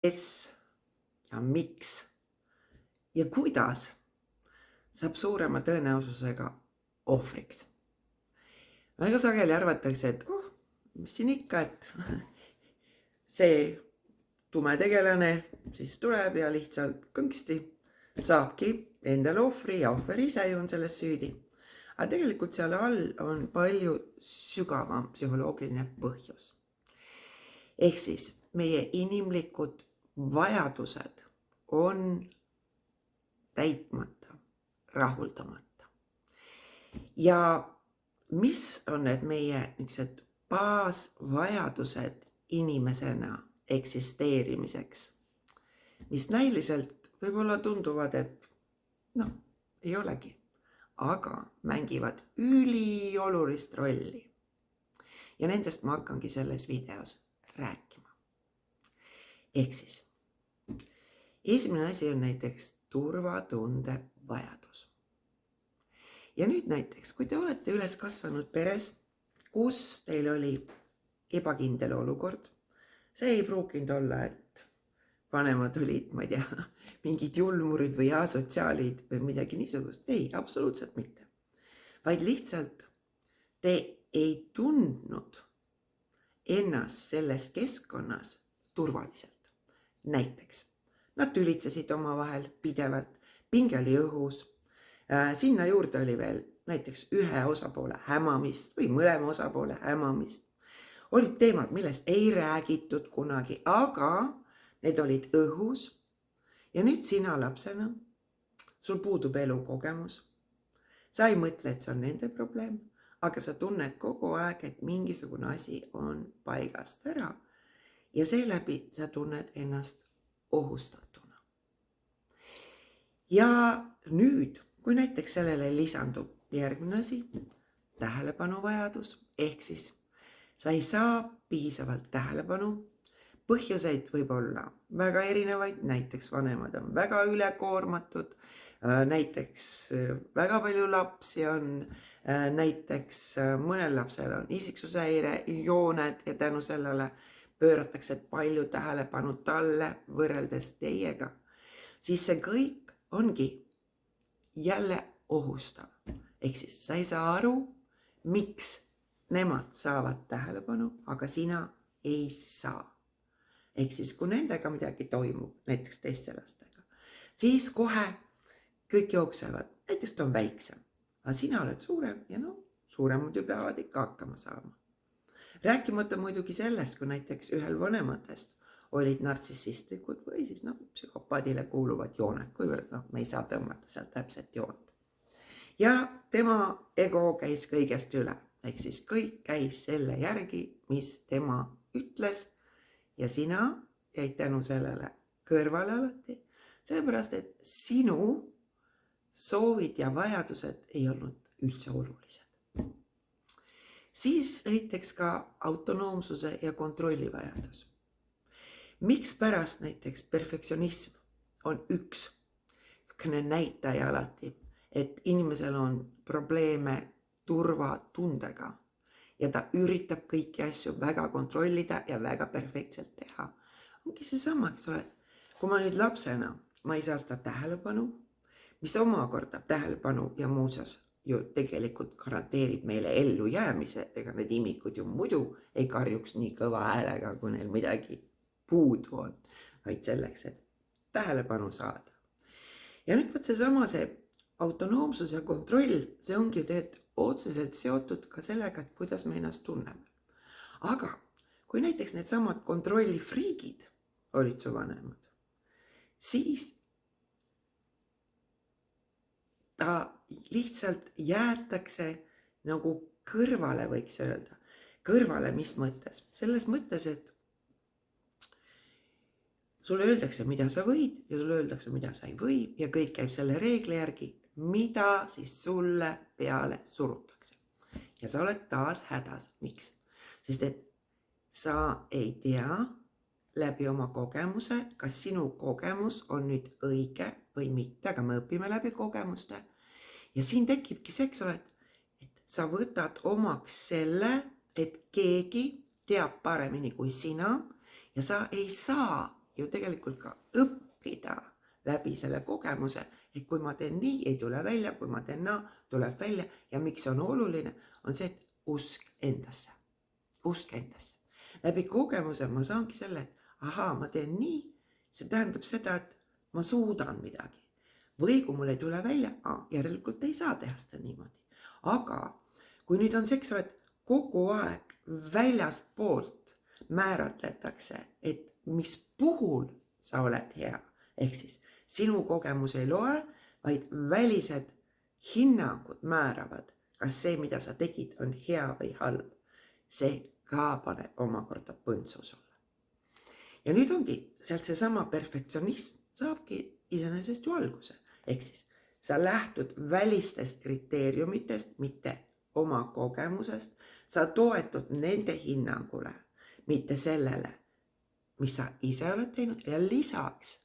kes ja miks ja kuidas saab suurema tõenäosusega ohvriks. Väga sageli arvatakse, et mis siin ikka, et see tume tegelane siis tuleb ja lihtsalt kõnksti saabki endale ohvri ja ohver ise ju on selles süüdi. Aga tegelikult seal all on palju sügavam psühholoogiline põhjus. Ehk siis meie inimlikud vajadused on täitmata, rahuldamata. Ja mis on need meie niisugused baasvajadused inimesena eksisteerimiseks, mis näiliselt võib-olla tunduvad, et ei olegi, aga mängivad üliolulist rolli. Ja nendest ma hakkangi selles videos rääkima. Ehk siis, esimene asi on näiteks turvatunde vajadus. Ja nüüd näiteks, kui te olete üles kasvanud peres, kus teil oli ebakindel olukord, see ei pruukinud olla, et vanemad olid, ma ei tea, mingid julmurid või asotsiaalid või midagi niisugust. Ei, absoluutselt mitte. Vaid lihtsalt te ei tundnud ennast selles keskkonnas turvaliselt. Näiteks, nad tülitsesid omavahel pidevalt, pinge oli õhus, sinna juurde oli veel näiteks ühe osapoole hämamist või mõlema osapoole hämamist. Olid teemad, millest ei räägitud kunagi, aga need olid õhus. Ja nüüd sina lapsena, sul puudub elukogemus. Sa ei mõtle, et see on nende probleem, aga sa tunned kogu aeg, et mingisugune asi on paigast ära ja seeläbi sa tunned ennast ohustatuna. Ja nüüd, kui näiteks sellele lisandub järgmine asi, tähelepanuvajadus, ehk siis sa ei saa piisavalt tähelepanu. Põhjuseid võib olla väga erinevaid, näiteks vanemad on väga ülekoormatud, näiteks väga palju lapsi on, näiteks mõnel lapsel on isiksushäire jooned ja tänu sellele pööratakse palju tähelepanu talle võrreldes teiega, siis see kõik ongi jälle ohustav. Ehk siis sa ei saa aru, miks nemad saavad tähelepanu, aga sina ei saa. Ehk siis kui nendega midagi toimub, näiteks teiste lastega, siis kohe kõik jooksevad, näiteks ta on väiksem, aga sina oled suurem ja suuremad ju peavad ikka hakkama saama. Rääkimata muidugi sellest, kui näiteks ühel vanematest olid nartsissistlikud või siis psühhopaadile kuuluvad jooned, kuivõrd me ei saa tõmmata sealt täpset joont. Ja tema ego käis kõigest üle, ehk siis kõik käis selle järgi, mis tema ütles ja sina jäid tänu sellele kõrvale alati, sellepärast et sinu soovid ja vajadused ei olnud üldse olulised. Siis näiteks ka autonoomsuse ja kontrolli vajadus. Miks pärast näiteks perfektsionism on üks näitaja alati, et inimesel on probleeme turvatundega ja ta üritab kõiki asju väga kontrollida ja väga perfektselt teha. Ongi seesama, eks ole, kui ma nüüd lapsena, ma ei saa seda tähelepanu, mis omakorda tähelepanu ja muuseas ju tegelikult garanteerib meile ellu jäämise, ega need imikud ju muidu ei karjuks nii kõva häälega, kui neil midagi puudu on, vaid selleks, et tähelepanu saada. Ja nüüd seesama see autonoomsus ja kontroll, see ongi otseselt seotud ka sellega, et kuidas me ennast tunneme. Aga kui näiteks need samad kontrollifriigid olid su vanemad, siis ta lihtsalt jäetakse nagu kõrvale, võiks öelda. Kõrvale mis mõttes? Selles mõttes, et sulle öeldakse, mida sa võid ja sulle öeldakse, mida sa ei või ja kõik käib selle reegli järgi, mida siis sulle peale surutakse. Ja sa oled taas hädas. Miks? Sest et sa ei tea läbi oma kogemuse, kas sinu kogemus on nüüd õige või mitte, aga me õpime läbi kogemuste. Ja siin tekibki see, eks ole, et sa võtad omaks selle, et keegi teab paremini kui sina ja sa ei saa ju tegelikult ka õppida läbi selle kogemuse, et kui ma teen nii, ei tule välja, kui ma teen naa, tuleb välja ja miks on oluline, on see, et usk endasse. Usk endasse. Läbi kogemuse ma saangi selle, et ahaa, ma teen nii, see tähendab seda, et ma suudan midagi. Või kui mul ei tule välja, järelikult ei saa teha seda niimoodi. Aga kui nüüd on see, eks ole, et kogu aeg väljaspoolt määratletakse, et mis puhul sa oled hea, ehk siis sinu kogemus ei loe, vaid välised hinnangud määravad, kas see, mida sa tegid, on hea või halb. See ka paneb omakorda põntsu sulle. Ja nüüd ongi sealt seesama perfektsionism saabki iseenesest ju alguse. Ehk siis sa lähtud välistest kriteeriumitest, mitte oma kogemusest. Sa toetud nende hinnangule, mitte sellele, mis sa ise oled teinud. Ja lisaks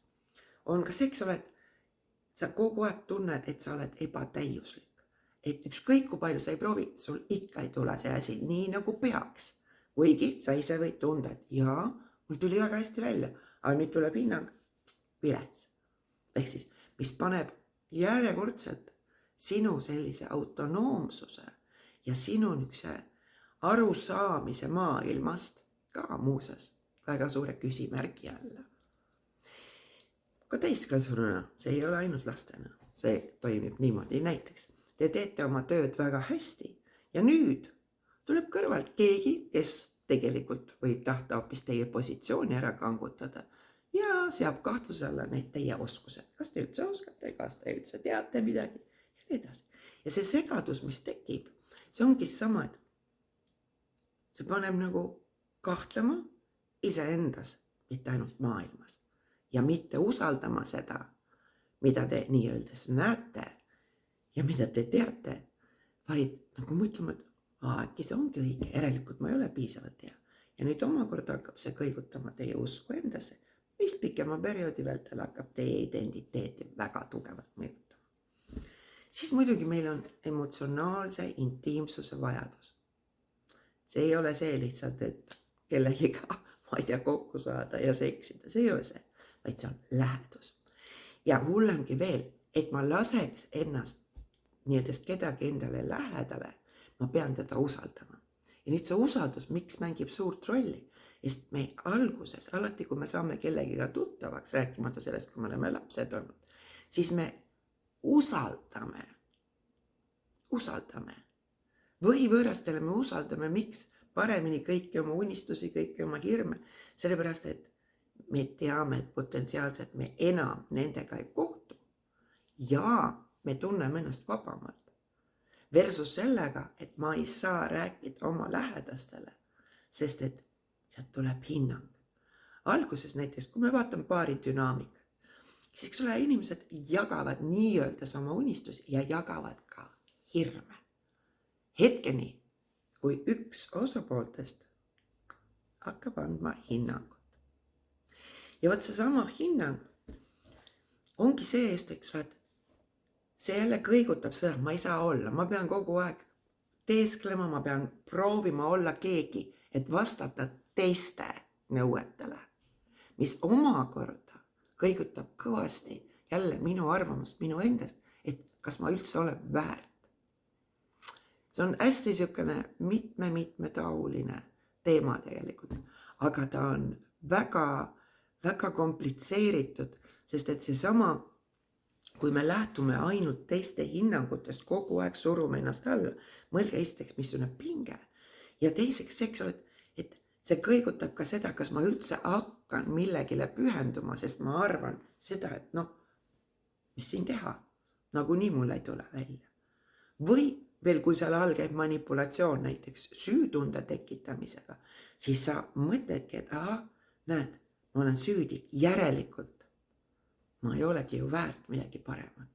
on ka see, eks ole, et sa kogu aeg tunned, et sa oled ebatäiuslik. Et ükskõik kui palju sa ei proovi, sul ikka ei tule see asi nii nagu peaks. Kuigi sa ise võid tunda, et jaa, mul tuli väga hästi välja, aga nüüd tuleb hinnang vilets. Ehk siis, mis paneb järjekordselt sinu sellise autonoomsuse ja sinu niisuguse arusaamise maailmast ka muuseas väga suure küsimärgi alla. Ka täiskasvanuna, see ei ole ainult lastena, see toimib niimoodi. Näiteks, te teete oma tööd väga hästi ja nüüd tuleb kõrvalt keegi, kes tegelikult võib tahta hoopis teie positsiooni ära kangutada ja seab kahtluse alla need teie oskused. Kas te üldse oskate, kas te üldse teate midagi ja nii edasi. Ja see segadus, mis tekib, see ongi sama, et see paneb nagu kahtlema iseendas, mitte ainult maailmas. Ja mitte usaldama seda, mida te nii-öeldes näete ja mida te teate, vaid nagu mõtlema, et äkki see ongi õige, järelikult ma ei ole piisavalt hea. Ja nüüd omakorda hakkab see kõigutama teie usku endasse, mis pikema perioodi vältel hakkab teie identiteeti väga tugevalt mõjutama. Siis muidugi meil on emotsionaalse intiimsuse vajadus. See ei ole see lihtsalt, et kellegiga, ma ei tea, kokku saada ja seksida, see ei ole see, vaid see on lähedus. Ja hullemgi veel, et ma laseks ennast nii-edest kedagi endale lähedale, ma pean teda usaldama. Ja nüüd see usaldus, miks mängib suurt rolli? Sest me alguses, alati kui me saame kellegiga tuttavaks, rääkimata sellest, kui me oleme lapsed olnud, siis me usaldame. Või võõrastele me usaldame, miks paremini kõiki oma unistusi, kõiki oma hirme, sellepärast, et me teame, et potentsiaalselt me enam nendega ei kohtu ja me tunneme ennast vabamalt. Versus sellega, et ma ei saa rääkida oma lähedastele, sest et sealt tuleb hinnang. Alguses näiteks, kui me vaatame paari dünaamikat, siis inimesed jagavad nii-öeldes oma unistusi ja jagavad ka hirme. Hetkeni, kui üks osapooltest hakkab andma hinnangut. Ja võt seesama hinnang ongi see eest, et see jälle kõigutab seda, ma ei saa olla, ma pean kogu aeg teesklema, ma pean proovima olla keegi, et vastata teiste nõuetele, mis omakorda kõigutab kõvasti jälle minu arvamust minu endast, et kas ma üldse olen väärt. See on hästi niisugune mitme-taoline teema tegelikult, aga ta on väga komplitseeritud, sest et seesama, kui me lähtume ainult teiste hinnangutest, kogu aeg surume ennast alla, mõelge esiteks, mis on pinge. Ja teiseks, et see kõigutab ka seda, kas ma üldse hakkan millegile pühenduma, sest ma arvan seda, et mis siin teha, nagunii mul ei tule välja. Või veel, kui seal all käib manipulatsioon näiteks süütunde tekitamisega, siis sa mõtledki, et näed, ma olen süüdi, järelikult ma ei olegi ju väärt midagi paremat.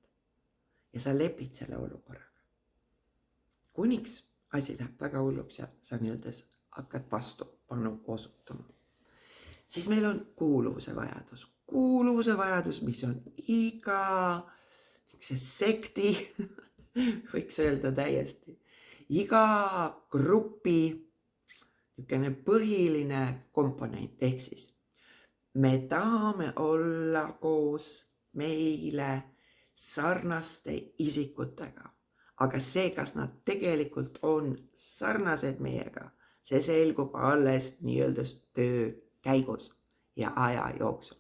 Ja sa lepid selle olukorraga. Kuniks asi läheb väga hulluks ja sa nii-öeldes hakkad vastupanu osutama. Siis meil on kuuluvuse vajadus. Kuuluvuse vajadus, mis on iga sekti, võiks öelda täiesti, iga grupi põhiline komponent, ehk siis me tahame olla koos meile sarnaste isikutega. Aga see, kas nad tegelikult on sarnased meiega, see selgub alles nii-öelda töö käigus ja aja jooksul.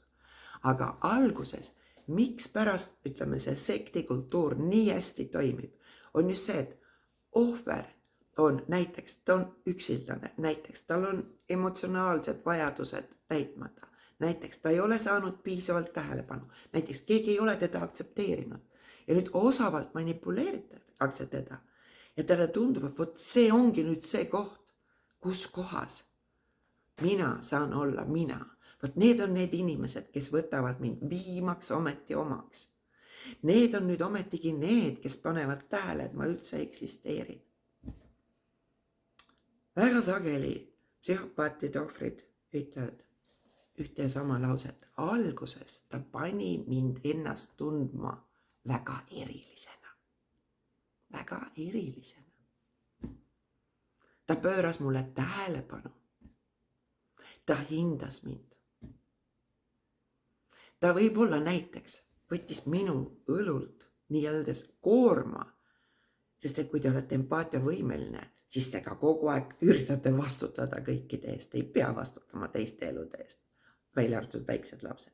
Aga alguses, miks pärast, ütleme, see sektikultuur nii hästi toimib, on just see, et ohver on näiteks, ta on üksildane, näiteks tal on emotsionaalsed vajadused täitmata, näiteks ta ei ole saanud piisavalt tähelepanu, näiteks keegi ei ole teda aktsepteerinud ja nüüd osavalt manipuleeritakse teda ja talle tundub, et vot see ongi nüüd see koht, kus kohas mina saan olla mina. Vot need on need inimesed, kes võtavad mind viimaks ometi omaks. Need on nüüd ometigi need, kes panevad tähele, et ma üldse eksisteerin. Väga sageli psühhopaatide ohvrid ütlevad ühte ja sama lauset. Alguses ta pani mind ennast tundma väga erilisena. Väga erilisena. Ta pööras mulle tähelepanu. Ta hindas mind. Ta võib-olla näiteks võttis minu õlult nii-öeldes koorma, sest et kui te olete empaatiavõimeline, siis te ka kogu aeg üritate vastutada kõikide eest, ei pea vastutama teiste elude eest, välja arvatud väiksed lapsed.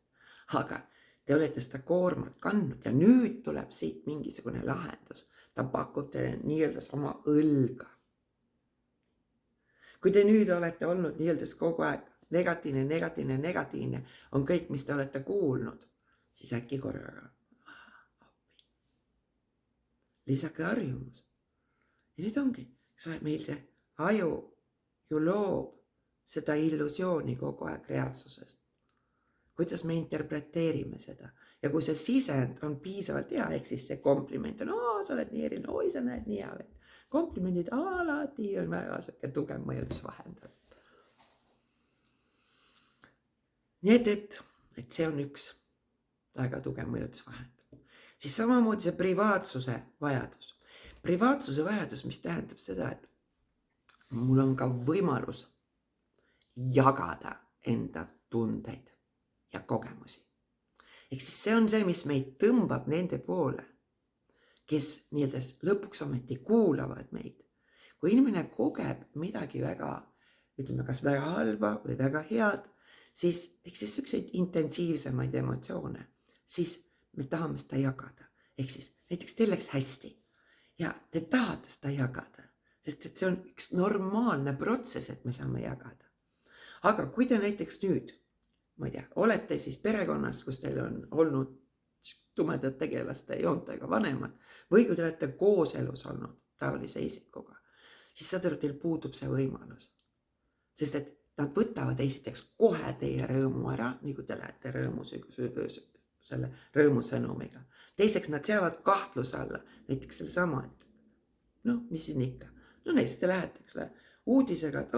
Aga te olete seda koormat kandnud ja nüüd tuleb siit mingisugune lahendus. Ta pakub teile nii-öeldes oma õlga. Kui te nüüd olete olnud nii-öeldes kogu aeg negatiivne, on kõik, mis te olete kuulnud, siis äkki korraga lisake harjumus. Ja nüüd ongi, meil see aju ju loob seda illusiooni kogu aeg reaalsusest. Kuidas me interpreteerime seda. Ja kui see sisend on piisavalt hea, ehk siis see kompliment on, sa oled nii eriline, oi, sa näed nii hea veel. Komplimendid alati on väga tugev mõjutusvahend. Nii et see on üks väga tugev mõjutusvahend. Siis samamoodi see privaatsuse vajadus. Privaatsuse vajadus, mis tähendab seda, et mul on ka võimalus jagada enda tundeid ja kogemusi. Ehk siis see on see, mis meid tõmbab nende poole, kes nii-öelda lõpuks ometi kuulavad meid. Kui inimene kogeb midagi väga, ütleme kas väga halba või väga head, siis ehk siis ükseid intensiivsemaid emotsioone, siis me tahame seda jagada. Ehk siis näiteks teil läks hästi ja te tahate seda jagada, sest et see on üks normaalne protsess, et me saame jagada. Aga kui te näiteks nüüd, ma ei tea, olete siis perekonnas, kus teil on olnud tumedad tegelaste joontega vanemad või kui te olete kooselus olnud taolise isikuga, siis saad aru, teil puudub see võimalus. Sest et nad võtavad esiteks kohe teie rõõmu ära, nii kui te lähete selle rõõmusõnumiga. Teiseks nad seavad kahtluse alla, näiteks selle sama, et mis siin ikka. Näiteks te lähete uudisega, et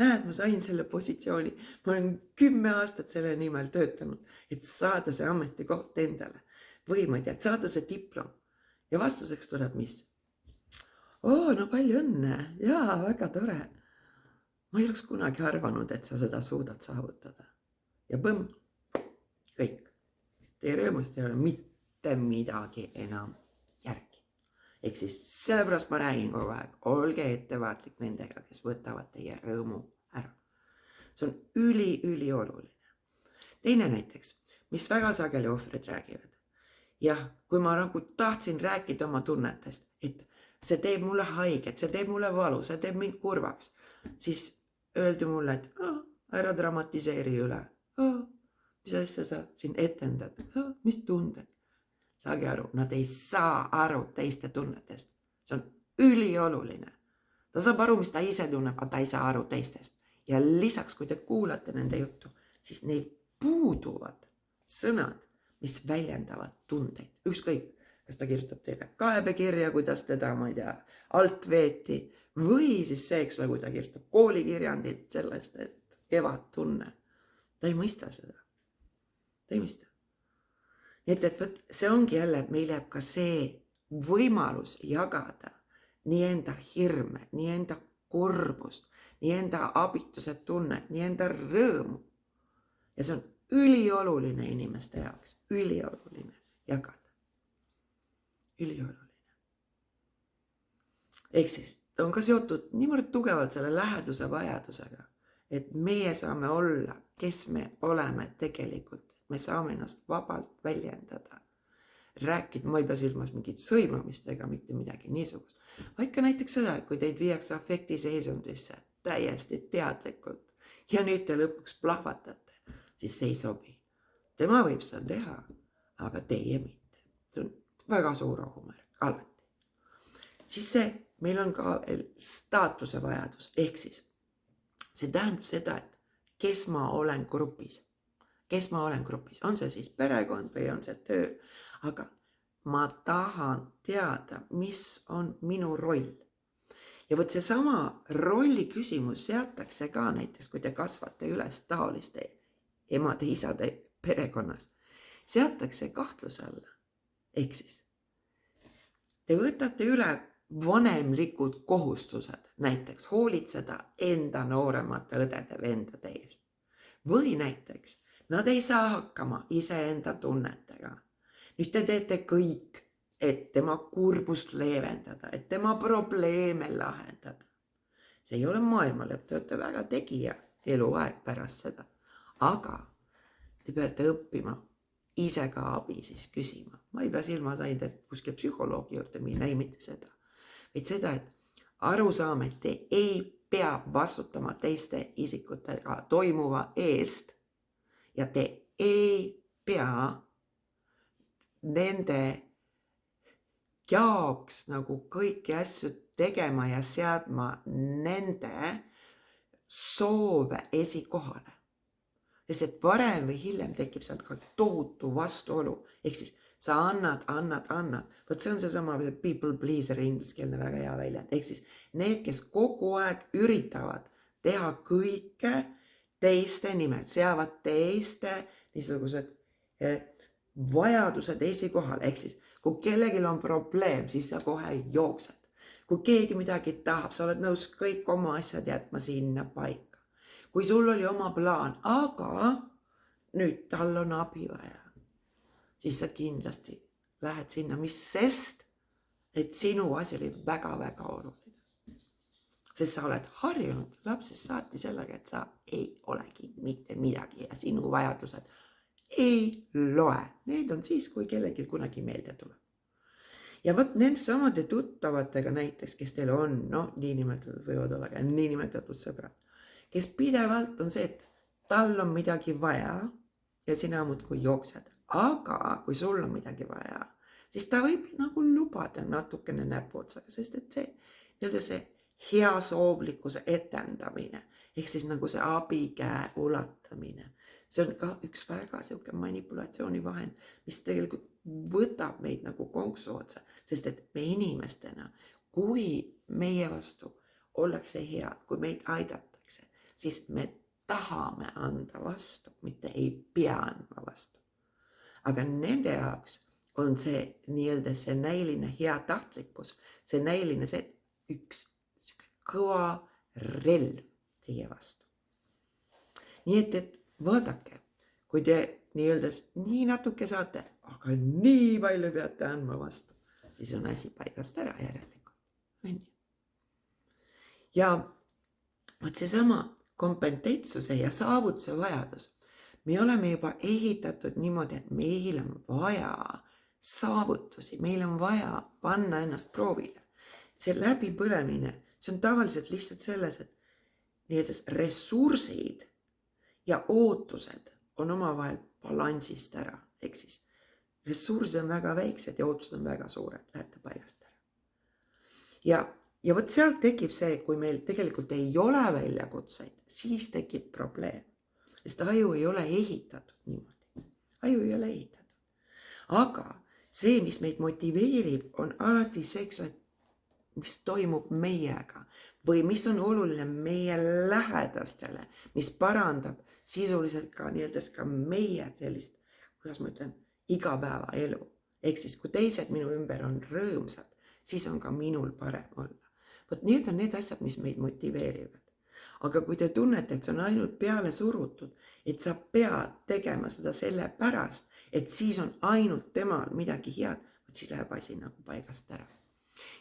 näed, ma sain selle positsiooni. Ma olen 10 aastat selle nimel töötanud, et saada see ametikoht endale. Või ma ei tea, et saada see diplom. Ja vastuseks tuleb mis? Palju õnne. Jaa, väga tore. Ma ei oleks kunagi arvanud, et sa seda suudad saavutada. Ja põmm, kõik. Teie rõõmust ei ole mitte midagi enam järgi. Ehk siis sellepärast ma räägin kogu aeg, olge ettevaatlik nendega, kes võtavad teie rõõmu ära. See on üli oluline. Teine näiteks, mis väga sageli ohvrid räägivad. Jah, kui ma tahtsin rääkida oma tunnetest, et see teeb mulle haiget, see teeb mulle valu, see teeb mind kurvaks, siis öeldi mulle, et ära dramatiseeri üle. Mis asja sa siin etendad? Mis tunded? Saage aru, nad ei saa aru teiste tunnetest. See on ülioluline. Ta saab aru, mis ta ise tunneb, aga ta ei saa aru teistest. Ja lisaks, kui te kuulate nende juttu, siis neil puuduvad sõnad, mis väljendavad tundeid. Ükskõik, kas ta kirjutab teile kaebekirja, kuidas teda, ma ei tea, alt veeti, või siis see, kui ta kirjutab koolikirjandit sellest, et kevad tunne. Ta ei mõista seda. Ta ei mõista. Nii et see ongi jälle, meil jääb ka see võimalus jagada nii enda hirme, nii enda kurbust, nii enda abituse tunnet, nii enda rõõmu. Ja see on ülioluline inimeste jaoks, ülioluline jagada. Ülioluline. Ehk siis ta on ka seotud niivõrd tugevalt selle läheduse vajadusega, et meie saame olla, kes me oleme tegelikult. Me saame ennast vabalt väljendada. Rääkida, ma ei pea silmas mingit sõimamist ega mitte midagi niisugust. Vaid ka näiteks seda, et kui teid viiakse afektiseisundisse täiesti teadlikult ja nüüd te lõpuks plahvatate, siis see ei sobi. Tema võib seda teha, aga teie mitte. See on väga suur ohumärk, alati. Siis meil on ka staatuse vajadus, ehk siis see tähendab seda, et kes ma olen grupis. Kes ma olen grupis, on see siis perekond või on see töö, aga ma tahan teada, mis on minu roll. Ja võt seesama rolli küsimus seatakse ka näiteks, kui te kasvate üles taoliste emade, isade perekonnas, seatakse kahtluse alla. Ehk siis, te võtate üle vanemlikud kohustused, näiteks hoolitseda enda nooremate õdede vendade eest. Või näiteks, nad ei saa hakkama iseenda tunnetega. Nüüd te teete kõik, et tema kurbust leevendada, et tema probleeme lahendada. See ei ole maailmalõpp, te olete väga tegija eluaeg pärast seda. Aga te peate õppima ise ka abi siis küsima. Ma ei pea silmas ainult, et kuskil psühholoogi juurde minna, ei mitte seda. Vaid seda, et aru saame, et te ei pea vastutama teiste isikutega toimuva eest ja te ei pea nende jaoks nagu kõiki asju tegema ja seadma nende soove esikohale. Sest et varem või hiljem tekib sealt ka tohutu vastuolu. Ehk siis sa annad. Võt see on seesama people pleaser ingliskeelne väga hea väljend. Ehk siis need, kes kogu aeg üritavad teha kõike teiste nimel, seavad teiste niisugused vajadused esikohal. Ehk siis kui kellelgi on probleem, siis sa kohe jooksed. Kui keegi midagi tahab, sa oled nõus kõik oma asjad jätma sinna paika. Kui sul oli oma plaan, aga nüüd tal on abi vaja, siis sa kindlasti lähed sinna, mis sest, et sinu asi oli väga-väga oluline. Sest sa oled harjunud lapsest saati sellega, et sa ei olegi mitte midagi ja sinu vajadused ei loe. Need on siis, kui kellelgi kunagi meelde tuleb. Ja võt nende samade tuttavatega näiteks, kes teil on, niinimetatud võivad olla ka niinimetatud sõbrad, kes pidevalt on see, et tal on midagi vaja ja sina muudkui jooksed. Aga kui sul on midagi vaja, siis ta võib nagu lubada natukene näpuotsaga, sest et see hea soovlikkuse etendamine, ehk siis nagu see abikäe ulatamine, see on ka üks väga siuke manipulatsioonivahend, mis tegelikult võtab meid nagu konksu otsa, sest et me inimestena, kui meie vastu ollakse head, kui meid aidatakse, siis me tahame anda vastu, mitte ei pea andma vastu. Aga nende jaoks on see nii-öelda see näiline hea tahtlikkus, see näiline see üks kõva relv teie vastu. Nii et vaadake, kui te nii-öelda nii natuke saate, aga nii palju peate andma vastu, siis on asi paigast ära järelikult. Ja võt seesama kompetentsuse ja saavutuse vajadus. Me oleme juba ehitatud niimoodi, et meil on vaja saavutusi, meil on vaja panna ennast proovile. See läbipõlemine, see on tavaliselt lihtsalt selles, et nii-öelda ressursid ja ootused on omavahel balansist ära. Ehk siis ressursid on väga väiksed ja ootused on väga suured, lähete paigast ära. Ja võt sealt tekib see, kui meil tegelikult ei ole väljakutseid, siis tekib probleem. Sest aju ei ole ehitatud niimoodi. Aju ei ole ehitatud. Aga see, mis meid motiveerib, on alati see, mis toimub meiega või mis on oluline meie lähedastele, mis parandab sisuliselt ka nii-öelda ka meie sellist, kuidas ma ütlen, igapäevaelu. Ehk siis, kui teised minu ümber on rõõmsad, siis on ka minul parem olla. Võt need on need asjad, mis meid motiveerivad. Aga kui te tunnete, et see on ainult peale surutud, et sa pead tegema seda sellepärast, et siis on ainult temal midagi head, siis läheb asi nagu paigast ära.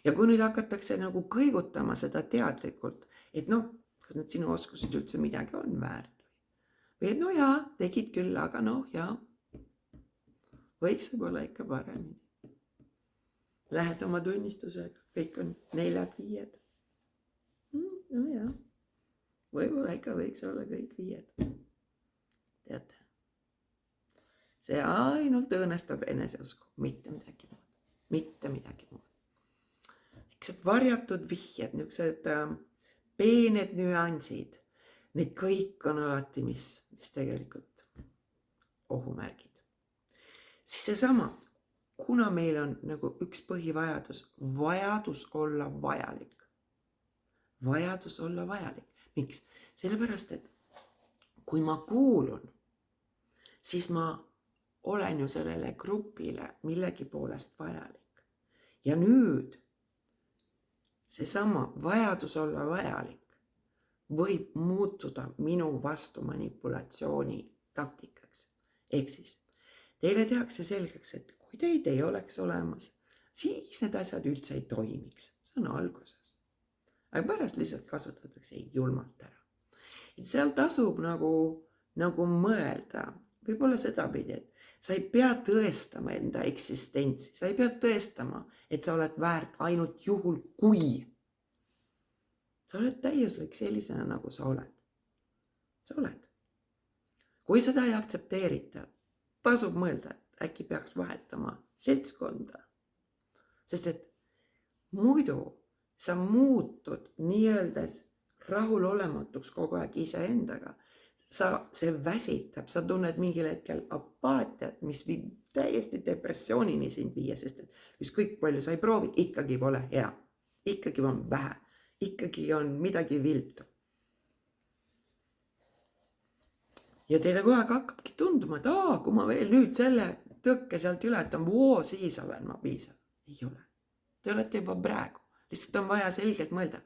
Ja kui nüüd hakatakse nagu kõigutama seda teadlikult, et noh, kas need sinu oskused üldse midagi on väärt või et no jaa, tegid küll, aga noh jaa, võiks võib-olla ikka paremini. Lähed oma tunnistusega, kõik on 4-5. No jaa, võib-olla ikka võiks olla kõik 5. Teate, see ainult õõnestab eneseusku, mitte midagi muud, mitte midagi muud. Niisugused varjatud vihjed, niisugused peened nüansid, need kõik on alati, mis tegelikult ohumärgid. Siis seesama, kuna meil on nagu üks põhivajadus, vajadus olla vajalik. Vajadus olla vajalik. Miks? Sellepärast, et kui ma kuulun, siis ma olen ju sellele grupile millegi poolest vajalik. Ja nüüd seesama vajadus olla vajalik võib muutuda minu vastu manipulatsiooni taktikaks. Ehk siis teile tehakse selgeks, et kui teid ei oleks olemas, siis need asjad üldse ei toimiks. See on alguses. Aga pärast lihtsalt kasutatakse julmalt ära. Et seal tasub nagu mõelda, võib-olla sedapidi, et sa ei pea tõestama enda eksistentsi, sa ei pea tõestama, et sa oled väärt ainult juhul, kui sa oled täiuslik sellisena, nagu sa oled. Sa oled. Kui seda ei aktsepteerita, tasub mõelda, et äkki peaks vahetama seltskonda. Sest et muidu sa muutud nii-öeldes rahulolematuks kogu aeg iseendaga. See väsitab, sa tunned mingil hetkel apaatiat, mis viib täiesti depressioonini sind viia, sest et ükskõik palju sa ei proovi, ikkagi pole hea. Ikkagi on vähe, ikkagi on midagi viltu. Ja teile kogu aeg hakkabki tunduma, et kui ma veel nüüd selle tõkke sealt ületan, siis olen ma piisav. Ei ole. Te olete juba praegu. Lihtsalt on vaja selgelt mõelda,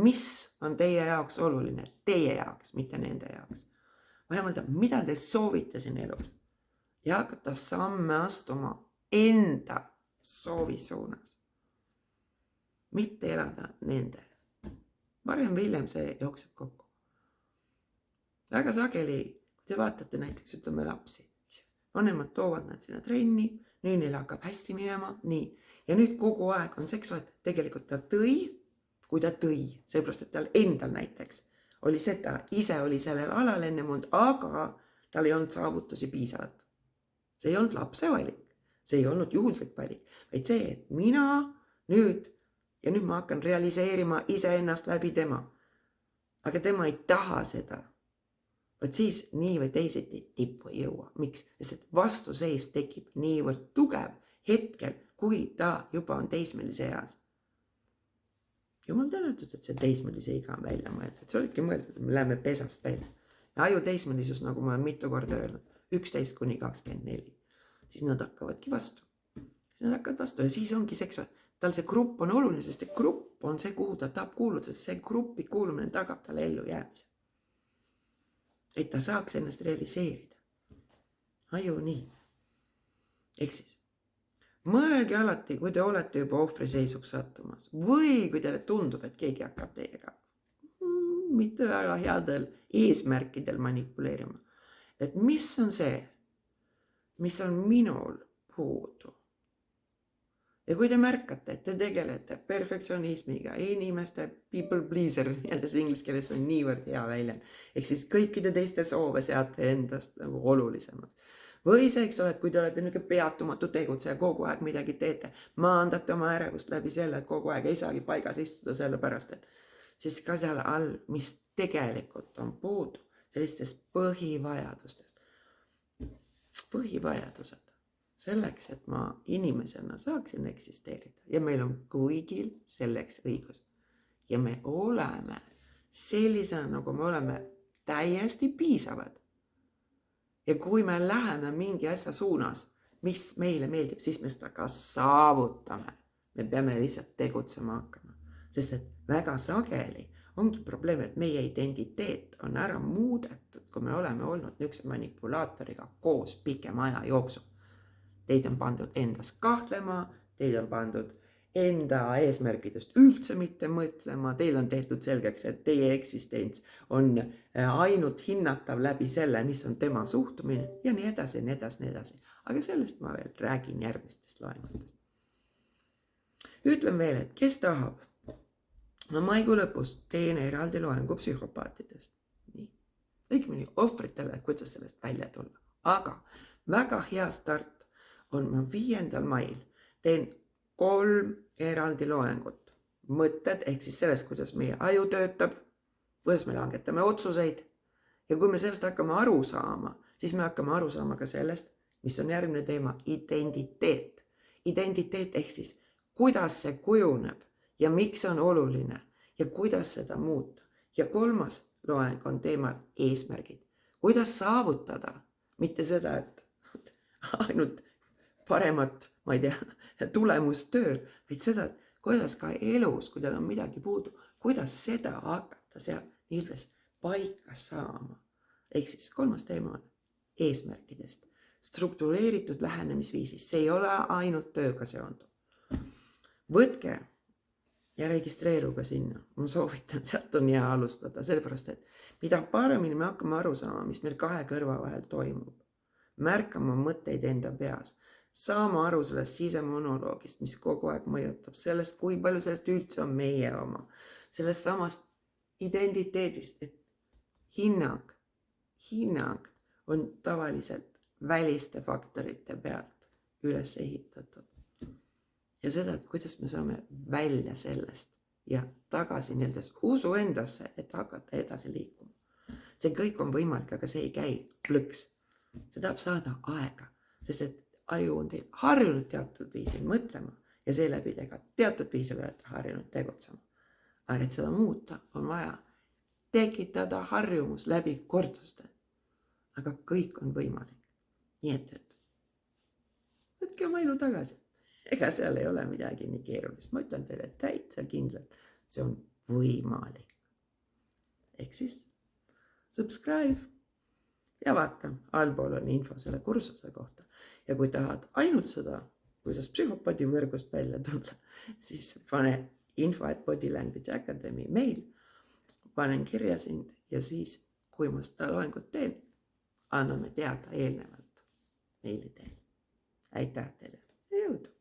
mis on teie jaoks oluline, teie jaoks, mitte nende jaoks. Vaja mõelda, mida te soovite siin elus ja hakata samme astuma enda soovi suunas. Mitte elada nende. Varem või hiljem see jookseb kokku. Väga sageli, kui te vaatate näiteks, ütleme lapsi, vanemad toovad nad sinna trenni, nüüd neil hakkab hästi minema, nii. Ja nüüd kogu aeg on seksuaalne, tegelikult ta tõi, kui ta tõi, seepärast, et tal endal näiteks oli seda, ise oli sellel alal enne mund, aga tal ei olnud saavutusi piisavalt. See ei olnud lapse valik, see ei olnud juhuslik valik, vaid see, et mina nüüd, ja nüüd ma hakkan realiseerima iseennast läbi tema. Aga tema ei taha seda. Vaid siis nii või teisiti tippu ei jõua. Miks? Sest et vastuseis tekib niivõrd tugev hetkel, kui ta juba on teismelise eas. Jumal tänatud, et see teismelise iga on välja mõeldud. See olidki mõeldud, et me läheme pesast välja. Ja aju teismelisus, nagu ma olen mitu korda öelnud, 11–24. Siis nad hakkavadki vastu. Ja siis ongi seksuaal. Tal see grupp on oluline, sest grupp on see, kuhu ta tahab kuuluda, sest see gruppi kuulumine tagab talle ellu jäämise. Et ta saaks ennast realiseerida. Aju nii. Ehk siis. Mõelge alati, kui te olete juba ohvriseisuks sattumas või kui teile tundub, et keegi hakkab teiega mitte väga headel eesmärkidel manipuleerima. Et mis on see, mis on minul puudu? Ja kui te märkate, et te tegelete perfektsionismiga, inimeste people pleaser, jälle inglise keeles on niivõrd hea väljend, ehk siis kõikide teiste soove seate endast nagu olulisemaks. Või see, eks ole, et kui te olete niisugune peatumatu tegutseja, kogu aeg midagi teete, maandate oma ärevust läbi selle, et kogu aeg ei saagi paigas istuda sellepärast, et siis ka seal all, mis tegelikult on puudu, sellistest põhivajadustest. Põhivajadused selleks, et ma inimesena saaksin eksisteerida ja meil on kõigil selleks õigus. Ja me oleme sellisena, nagu me oleme täiesti piisavad. Ja kui me läheme mingi asja suunas, mis meile meeldib, siis me seda ka saavutame. Me peame lihtsalt tegutsema hakkama. Sest et väga sageli ongi probleem, et meie identiteet on ära muudetud, kui me oleme olnud niisuguse manipulaatoriga koos pikema aja jooksul. Teid on pandud endas kahtlema, teid on pandud enda eesmärkidest üldse mitte mõtlema, teil on tehtud selgeks, et teie eksistents on ainult hinnatav läbi selle, mis on tema suhtumine ja nii edasi, nii edasi, nii edasi. Aga sellest ma veel räägin järgmistest loengutest. Ütlen veel, et kes tahab, ma maikuu lõpus teen eraldi loengu psühhopaatidest. Nii. Õigemini ohvritele, kuidas sellest välja tulla. Aga väga hea start on ma 5. mail teen 3 eraldi loengut. Mõtted ehk siis sellest, kuidas meie aju töötab, kuidas me langetame otsuseid. Ja kui me sellest hakkame aru saama, siis me hakkame aru saama ka sellest, mis on järgmine teema, identiteet. Identiteet ehk siis, kuidas see kujuneb ja miks on oluline ja kuidas seda muuta. Ja 3. loeng on teemal eesmärgid. Kuidas saavutada, mitte seda, et ainult paremat, ma ei tea, tulemustööl, vaid seda, et kuidas ka elus, kui teil on midagi puudu, kuidas seda hakata seal nii-öelda paika saama. Ehk siis 3. teema on eesmärkidest, struktureeritud lähenemisviisist, see ei ole ainult tööga seonduv. Võtke ja registreeruge sinna, ma soovitan, sealt on hea alustada, sellepärast et mida paremini me hakkame aru saama, mis meil 2 kõrva vahel toimub, märkama mõtteid enda peas, saama aru sellest sisemonoloogist, mis kogu aeg mõjutab, sellest, kui palju sellest üldse on meie oma, sellest samast identiteedist, et hinnang on tavaliselt väliste faktorite pealt üles ehitatud. Ja seda, et kuidas me saame välja sellest ja tagasi nii-öelda usu endasse, et hakata edasi liikuma. See kõik on võimalik, aga see ei käi plõks. See tahab saada aega, sest et aju on teil harjunud teatud viisil mõtlema ja seeläbi te ka teatud viisil olete harjunud tegutsema. Aga et seda muuta, on vaja tekitada harjumus läbi korduste. Aga kõik on võimalik. Nii et võtke oma elu tagasi. Ega seal ei ole midagi nii keerulist. Ma ütlen teile täitsa kindlalt, see on võimalik. Ehk siis subscribe ja vaata, allpool on info selle kursuse kohta. Ja kui tahad ainult seda, kuidas psühhopaadi võrgust välja tulla, siis pane info@Body Language Academy meil, panen kirja sind ja siis, kui ma seda loengut teen, anname teada eelnevalt meili teel. Aitäh teile ja jõudu!